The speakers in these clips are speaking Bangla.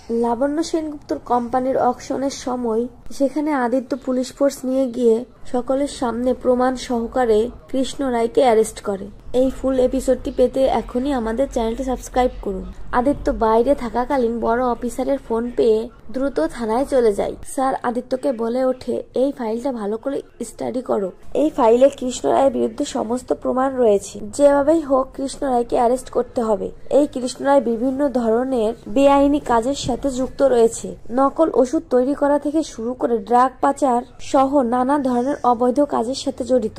লাবণ্য সেনগুপ্তর কোম্পানির অকশনের সময় সেখানে আদিত্য পুলিশ ফোর্স নিয়ে গিয়ে সকলের সামনে প্রমাণ সহকারে কৃষ্ণ রায়কে অ্যারেস্ট করে। এই ফুল এপিসোডটি পেতে এখনই আমাদের চ্যানেলটি সাবস্ক্রাইব করুন। আদিত্য বাইরে থাকাকালীন বড় অফিসারের ফোন পেয়ে দ্রুত থানায় চলে যায়। স্যার আদিত্যকে বলে ওঠে, এই ফাইলটা ভালো করে স্টাডি করো। এই ফাইলে কৃষ্ণ রায়ের বিরুদ্ধে সমস্ত প্রমাণ রয়েছে। যেভাবেই হোক কৃষ্ণ রায়কে অ্যারেস্ট করতে হবে। এই কৃষ্ণ রায় বিভিন্ন ধরনের বেআইনি কাজের সাথে যুক্ত রয়েছে। নকল ওষুধ তৈরি করা থেকে শুরু করে ড্রাগ পাচার সহ নানা ধরনের অবৈধ কাজের সাথে জড়িত।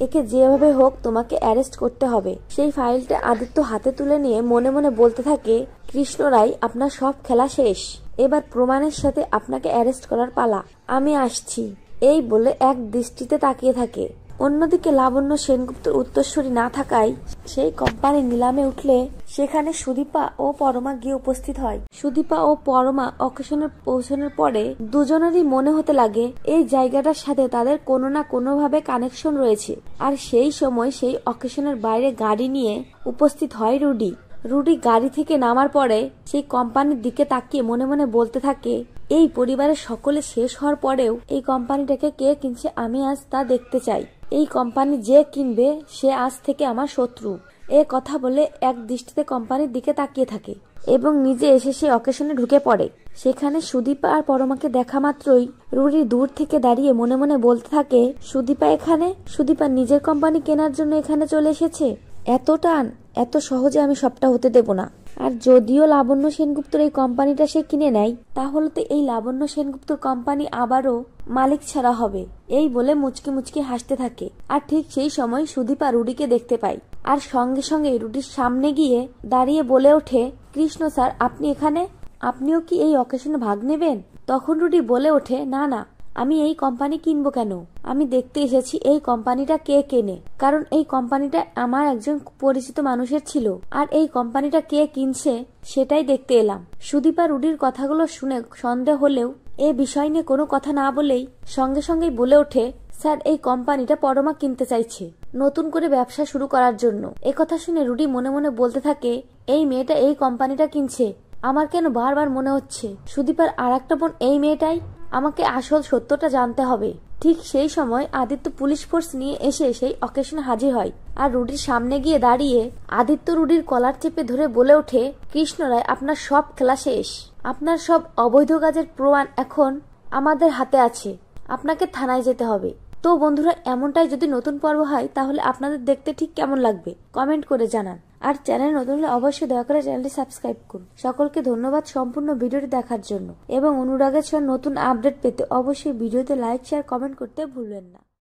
একে যেভাবে হোক তোমাকে অ্যারেস্ট করতে হবে। সেই ফাইলটা আদিত্য হাতে তুলে নিয়ে মনে মনে বলতে থাকে, কৃষ্ণ রায়, আপনার সব খেলা শেষ। এবার প্রমাণের সাথে আপনাকে অ্যারেস্ট করার পালা। আমি আসছি। এই বলে এক দৃষ্টিতে তাকিয়ে থাকে। অন্যদিকে লাবণ্য সেনগুপ্তর উত্তরসূরি না থাকায় সেই কোম্পানি নিলামে উঠলে সেখানে সুদীপা ও পরমা গিয়ে উপস্থিত হয়। সুদীপা ও পরমা অকেশনে পৌঁছানোর পরে দুজনেরই মনে হতে লাগে এই জায়গাটার সাথে তাদের কোনো না কোনো ভাবে কানেকশন রয়েছে। আর সেই সময় সেই অকেশনের বাইরে গাড়ি নিয়ে উপস্থিত হয় রুডি। রুডি গাড়ি থেকে নামার পরে সেই কোম্পানির দিকে তাকিয়ে মনে মনে বলতে থাকে, এই পরিবারের সকলে শেষ হওয়ার পরেও এই কোম্পানিটাকে কে কিনছে আমি আজ তা দেখতে চাই। এই কোম্পানি যে কিনবে সে আজ থেকে আমার শত্রু। এ কথা বলে এক দৃষ্টিতে কোম্পানির দিকে তাকিয়ে থাকে এবং নিজে এসে সে অকেশনে ঢুকে পড়ে। সেখানে সুদীপা আর পরমাকে দেখা মাত্রই রুডি দূর থেকে দাঁড়িয়ে মনে মনে বলতে থাকে, সুদীপা এখানে? সুদীপা নিজের কোম্পানি কেনার জন্য এখানে চলে এসেছে? এত টান, এত সহজে আমি সবটা হতে দেব না। আর যদিও লাবণ্য সেনগুপ্তর এই কোম্পানিটা সে কিনে নেয়, তাহলে তো এই লাবণ্য সেনগুপ্তর কোম্পানি আবারও মালিক ছাড়া হবে। এই বলে মুচকি মুচকি হাসতে থাকে। আর ঠিক সেই সময় সুদীপা রুডিকে দেখতে পায় আর সঙ্গে সঙ্গে রুডির সামনে গিয়ে দাঁড়িয়ে বলে ওঠে, কৃষ্ণ স্যার, আপনি এখানে? আপনিও কি এই অকেশনে ভাগ নেবেন? তখন রুডি বলে ওঠে, না না, আমি এই কোম্পানি কিনবো কেন? আমি দেখতে এসেছি এই কোম্পানিটা কে কেনে। কারণ এই কোম্পানিটা আমার একজন পরিচিত মানুষের ছিল, আর এই কোম্পানিটা কে কিনছে সেটাই দেখতে এলাম। সুদীপা রুডির কথাগুলো শুনে সন্দেহ হলেও এ বিষয় নিয়ে কোনো কথা না বলেই সঙ্গে সঙ্গেই বলে ওঠে, স্যার, এই কোম্পানিটা পরমা কিনতে চাইছে নতুন করে ব্যবসা শুরু করার জন্য। একথা শুনে রুডি মনে মনে বলতে থাকে, এই মেয়েটা এই কোম্পানিটা কিনছে। আমার কেন বারবার মনে হচ্ছে সুদীপার আর একটা বোন এই মেয়েটাই। আমাকে আসল সত্যটা জানতে হবে। ঠিক সেই সময় আদিত্য পুলিশ ফোর্স নিয়ে এসে সেই অকেশনে হাজির হয় আর রুডির সামনে গিয়ে দাঁড়িয়ে আদিত্য রুডির কলার চেপে ধরে বলে ওঠে, কৃষ্ণ রায়, আপনার সব খেলা শেষ। আপনার সব অবৈধ কাজের প্রমাণ এখন আমাদের হাতে আছে। আপনাকে থানায় যেতে হবে। তো বন্ধুরা, এমনটাই যদি নতুন পর্ব হয় তাহলে আপনাদের দেখতে ঠিক কেমন লাগবে কমেন্ট করে জানান। আর চ্যানেল নতুন হলে অবশ্যই দয়া করে চ্যানেলটি সাবস্ক্রাইব করুন। সকলকে ধন্যবাদ সম্পূর্ণ ভিডিওটি দেখার জন্য এবং অনুরাগের সঙ্গে নতুন আপডেট পেতে অবশ্যই ভিডিওতে লাইক, শেয়ার, কমেন্ট করতে ভুলবেন না।